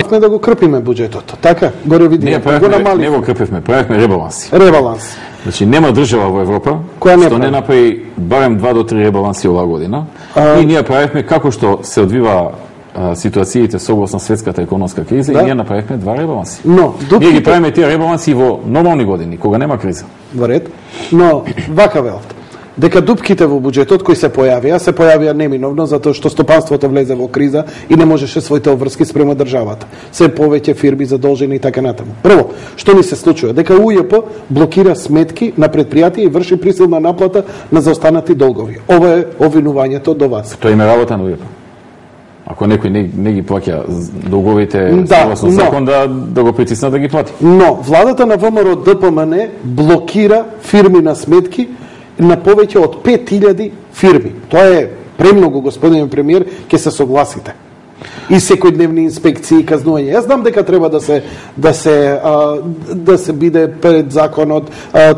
почнавме да го крпиме буџетот. Така, горе видиме, го намалиме. Не го крпивме, правевме ребаланси. Ребаланс. Значи нема држава во Европа што не направи барем 2 до 3 ребаланси оваа година. И ние правевме како што се одвива ситуациите согласно светската економска криза и ние направивме 2 ребаланси. Но ние ги правиме тие ребаланси во нормални години, кога нема криза. Во ред. Но вака велат. Дека дупките во буџетот кои се појавија неминовно затоа што стопанството влезе во криза и не можеше своите обврски спрема државата. Се повеќе фирми задолжени и така натаму. Прво, што ни се случува? Дека УЈП блокира сметки на предпријатија и врши присилна наплата на заостанати долгови. Ова е обвинувањето до вас. Тоа име работа на УЈП. Ако некој не ги плаќа долговите согласно закон, да го притисна да ги плати. Но владата на ВМРО ДПМН блокира фирми на сметки на повеќе од 5000 фирми. Тоа е премногу, господин премиер, ќе се согласите. И секојдневни инспекции и казнување. Јас знам дека треба да се биде пред законот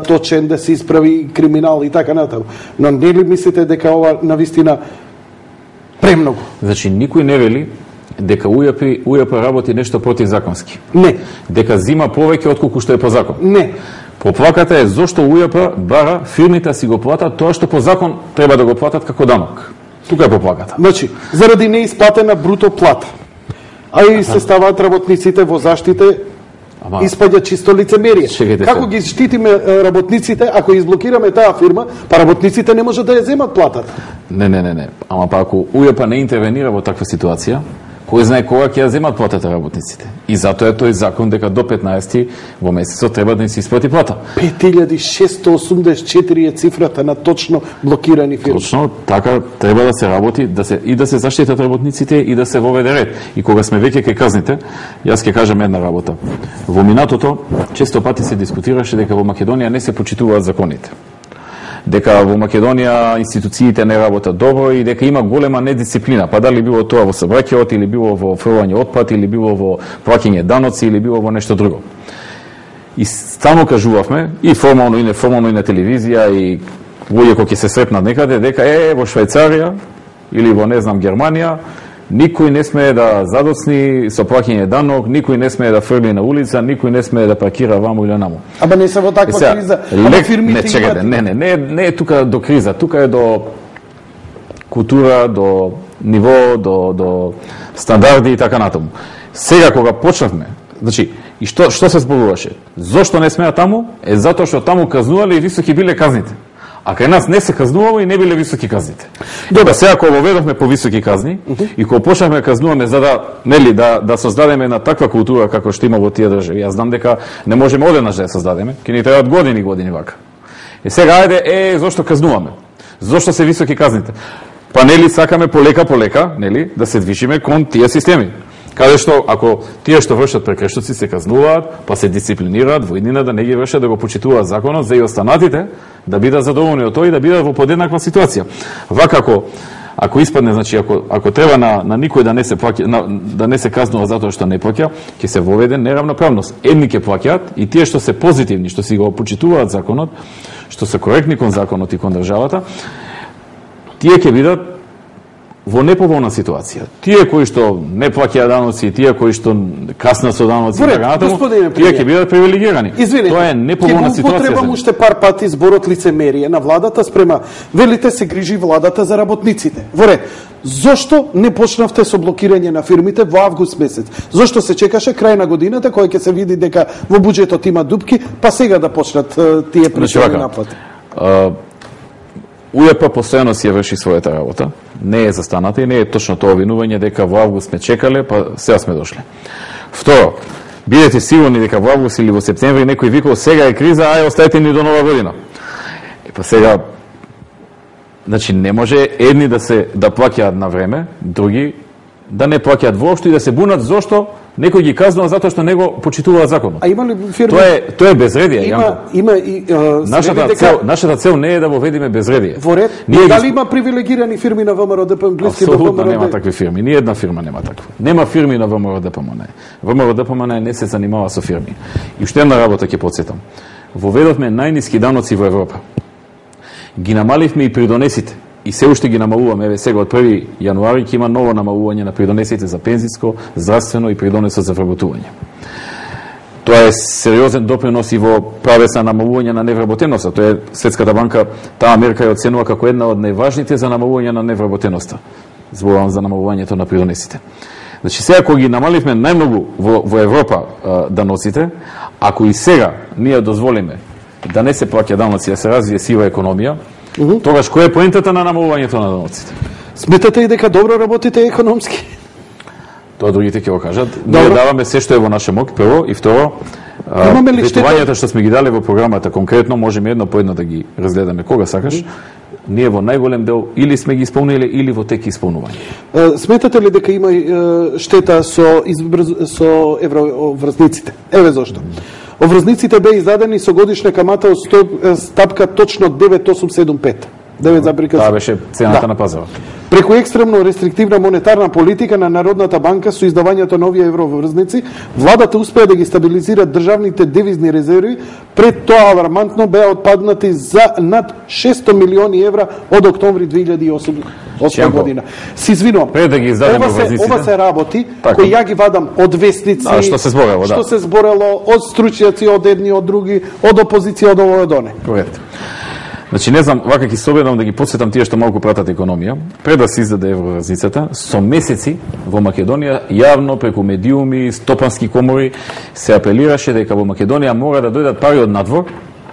точен, да се исправи криминал и така натаму. Но не ли мислите дека ова навистина премногу? Значи никој не вели дека УЈП работи нешто противзаконски. Не. Дека зима повеќе отколку што е по закон. Не. Поплаката е зошто УЈП бара фирмите си го платат тоа што по закон треба да го платат како данок. Тука е поплаката. Значи, заради неисплатена бруто плата. А и се ставаат работниците во заштите, испаѓа чисто лицемерие. Како ги штитиме работниците ако изблокираме таа фирма, па работниците не можат да ја земат платата? Не. Ама па ако УЈП не интервенира во таква ситуација, кој знае кога ќе ја земат платата работниците. И затоа е тој закон дека до 15 во месецот треба да им се исплати плата. 5684 е цифрата на точно блокирани фирми. Точно, така треба да се работи, да се заштитат работниците и да се воведе ред. И кога сме веќе кај казните, јас ќе кажам една работа. Во минатото често пати се дискутираше дека во Македонија не се почитуваат законите. Дека во Македонија институциите не работат добро и дека има голема недисциплина, па дали било тоа во сообраќајот или било во фрлање отпад или било во плаќање даноци или било во нешто друго. И стално кажувавме и формално и неформално и на телевизија и луѓе кои ќе се сретнат некаде дека во Швајцарија или во не знам Германија никој не смее да задоцни со плаќање данок, никој не смее да фрли на улица, никој не смее да паркира ваму или наму. Ама не се во таква криза. Не е тука до криза, тука е до култура, до ниво, до стандарди и така натаму. Сега кога почнавме, значи, и што се зборуваше? Зошто не смеа таму? Е затоа што таму казнувале и високи биле казните. А кај нас не се казнувало и не биле високи казните. Добре, сега кога воведовме по високи казни и кога почнавме да казнуваме за да создадеме на таква култура како што има во тие држави. Јас знам дека не можеме одеднаш да ја создадеме, ќе ни требаат години вака. И сега ајде зошто казнуваме? Зошто се високи казните? Па сакаме полека, да се движиме кон тие системи. Каде што, ако тие што вршат прекршоци се казнуваат, па се дисциплинираат, во иднина да не ги вршат, да го почитуваат законот, за и останатите да бидат задоволни од тоа и да бидат во подеднаква ситуација. Вака ако испадне, значи ако треба на никој да не се казнува затоа што не плаќа, ќе се воведе неравноправност. Едни ќе плаќаат и тие што се позитивни, што си го почитуваат законот, што се коректни кон законот и кон државата, тие ќе бидат во неповолна ситуација. Тие кои што не плаќаат даноци, тие кои што каснат со даноци, тие ќе бидат привилегирани. Тоа е неповолна ситуација. Ќе потребам уште пар пати зборот лицемерие на владата спрема велите се грижи владата за работниците. Воре, зошто не почнавте со блокирање на фирмите во август месец? Зошто се чекаше крај на годината кој ќе се види дека во буџетот има дупки, па сега да почнат тие причини наплати? УЈП постојано си ја врши својата работа. Не е застаната и не е точно тоа обвинување дека во август сме чекале, па сега сме дошле. Второ, бидете сигурни дека во август или во септември некој викал сега е криза, ај оставете ни до нова година. Па сега, значи не може едни да плаќаат на време, други да не плаќаат воопшто и да се бунат зошто некој ги казнува затоа што не го почитуваат законот. А има ли фирми? Тоа е безредие, Јанко. Има и нашата цел не е да воведиме безредие. Во ред, дали има привилегирани фирми на ВМРО ДПМН, блиски до ВМРО? Апсолутно нема такви фирми. Ни една фирма нема таква. Нема фирми на ВМРО ДПМН. ВМРО ДПМН не се занимава со фирми. И уште една работа ќе потсетам. Воведовме најниски даноци во Европа. Ги намаливме и придонесите. и се уште ги намалуваме. Еве сега од 1 јануари ќе има ново намалување на придонесите за пензиско, здравствено и придонесот за вработување. Тоа е сериозен допринос и во правец на намалување на невработеноста. Тоа е Светската банка, таа мерка ја оценува како една од најважните за намалување на невработеноста. Зборувам за намалувањето на придонесите. Значи сега кога ги намаливме најмногу во Европа даноците, ако и сега ние дозволиме да не се плаќа даноци, да се развие сива економија, тогаш која е поентата на намалувањето на даноците? Сметате и дека добро работите економски? Тоа другите ќе го кажат. Ние даваме се што е во наша мок, прво, и второ, ветувањата што сме ги дали во програмата конкретно, можеме едно по едно да ги разгледаме кога сакаш. Ние во најголем дел или сме ги исполнили или во тек исполнување. Сметате ли дека има штета со евроврзниците? Еве зошто. Оврзниците беа издадени со годишна камата од стапка точно 9,875. 9,875. Таа беше цената на пазарот. Преку екстремно рестриктивна монетарна политика на Народната банка со издавањето на овие евроврзници, владата успеа да ги стабилизира државните девизни резерви, пред тоа алармантно беа отпаднати за над 600 милиони евра од октомври 2008 година. Се извинувам. Пред да ги издадеме врзниците. Ова се работи кои ја ги вадам од вестници, што се зборело, што се зборело од стручњаци, од едни, од други, од опозиција, од ово, од оне. Коректно. Значи, не знам, вака ќе се обидам да ги подсетам тие што малку пратат економија. Пред да се издаде евроврзницата, со месеци во Македонија, јавно преку медиуми, стопански комори, се апелираше дека во Македонија мора да дојдат пари од надвор,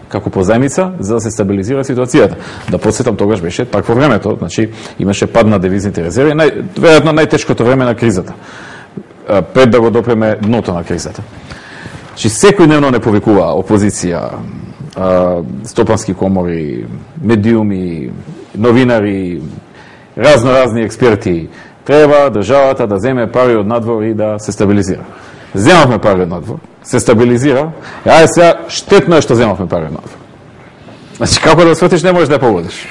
како позајмица, за да се стабилизира ситуацијата. Да подсетам, тогаш беше такво времето, значи, имаше пад на девизните резерви, веројатно најтешкото време на кризата, пред да го допреме дното на кризата. Значи, секојдневно не повикуваа опозиција, стопански комори, медиуми, новинари, разни експерти. Треба државата да земе пари од надвор и да се стабилизира. Земавме пари од надвор, се стабилизира, ајде сега штетно е што земавме пари од надвор. Значи, како да сватиш, не можеш да ја погодиш.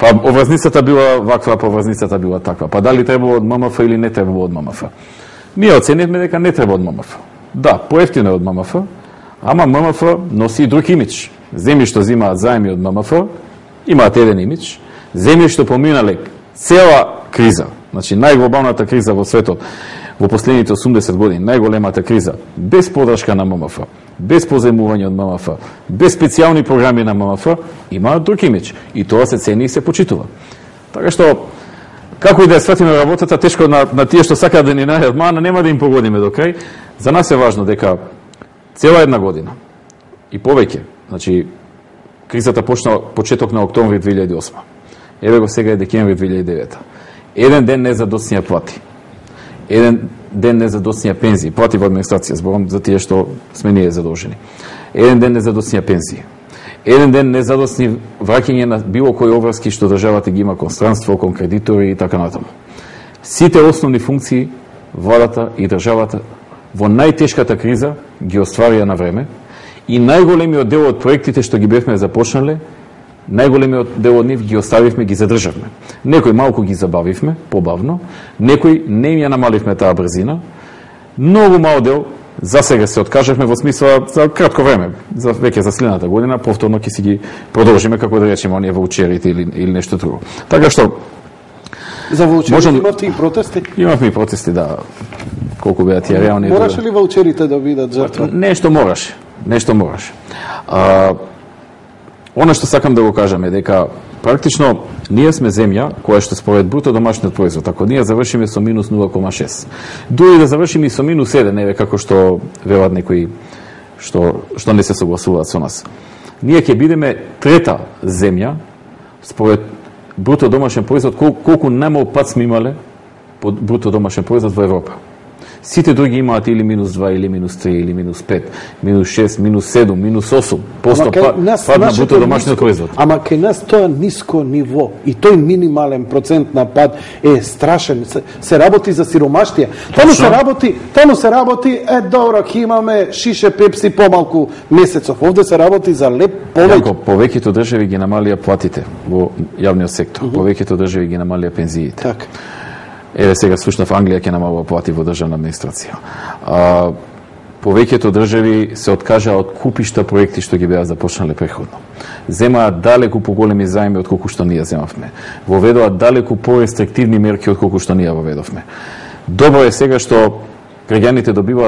Па оврзницата била ваква, па оврзницата била таква. Па дали требало од ММФ или не требало од ММФ? Ние оценивме дека не треба од ММФ. Да, поевтино е од ММФ, ама ММФ носи и друг имидж. Земји што земаат заеми од ММФ имаат еден имидж. Земји што поминале цела криза, значи најглобалната криза во светот во последните 80 години, најголемата криза, без подршка на ММФ, без позајмување од ММФ, без специјални програми на ММФ, имаат друг имидж. И тоа се цени и се почитува. Така што, како и да ја сватиме работата, тешко на тие што сакаат да ни најдат мана, нема да им погодиме до крај. За нас е важно дека цела една година и повеќе, значи, кризата почна почеток на октомври 2008. Еве го сега е декември 2009. Еден ден не задоцнија плати. Еден ден не задоцнија пензии. Плати во администрација, зборам за тие што сме ние задолжени. Еден ден не задоцнија пензии. Еден ден не задоцни враќање на било кои обврски што државата ги има кон странство, кон кредитори и така натаму. Сите основни функции владата и државата во најтешката криза ги остварија на време и најголемиот дел од проектите што ги бевме започнале, најголемиот дел од нив ги оставивме, ги задржавме. Некои малку ги забавивме, побавно, некои не им ја намаливме таа брзина, многу мал дел за сега се откажавме во смисла за кратко време, за веќе за следната година, повторно ќе си ги продолжиме, како да речеме, оние ваучерите или нешто друго. Така што за ваучерите имавте и протести? Имавме и протести, да. Колку беа тие реални. Мораше ли ваучерите да бидат жртва? Нешто мораше. Она што сакам да го кажам е дека практично ние сме земја која што според бруто домашниот производ, ако ние завршиме со минус 0,6, дури да завршиме и со минус 1, еве како што велат некои што не се согласуваат со нас. Ние ќе бидеме трета земја според бруто домашен производ, колку најмал пат сме имале по бруто домашен производ во Европа. Сите други имаат или минус 2, или минус 3, или минус 5, минус 6, минус 7, минус 8% пад на бруто домашниот производ. Ама кај нас тоа ниско ниво и тој минимален процент на пад е страшен. Се работи за сиромаштија. Таму се работи, добро, ќе имаме шише пепси помалку месецов. Овде се работи за леп повеќе. Повеќето држави ги намалија платите во јавниот сектор. Повеќето држави ги намалија пензиите. Така. Еве сега слушнав Англија ќе намалува плати во државна администрација. повеќето држави се откажаа од купишта проекти што ги беа започнале преходно. Земаа далеку поголеми заеми од колку што ние земавме. Воведоа далеку порестриктивни мерки од колку што ние воведовме. Добро е сега што граѓаните добиваат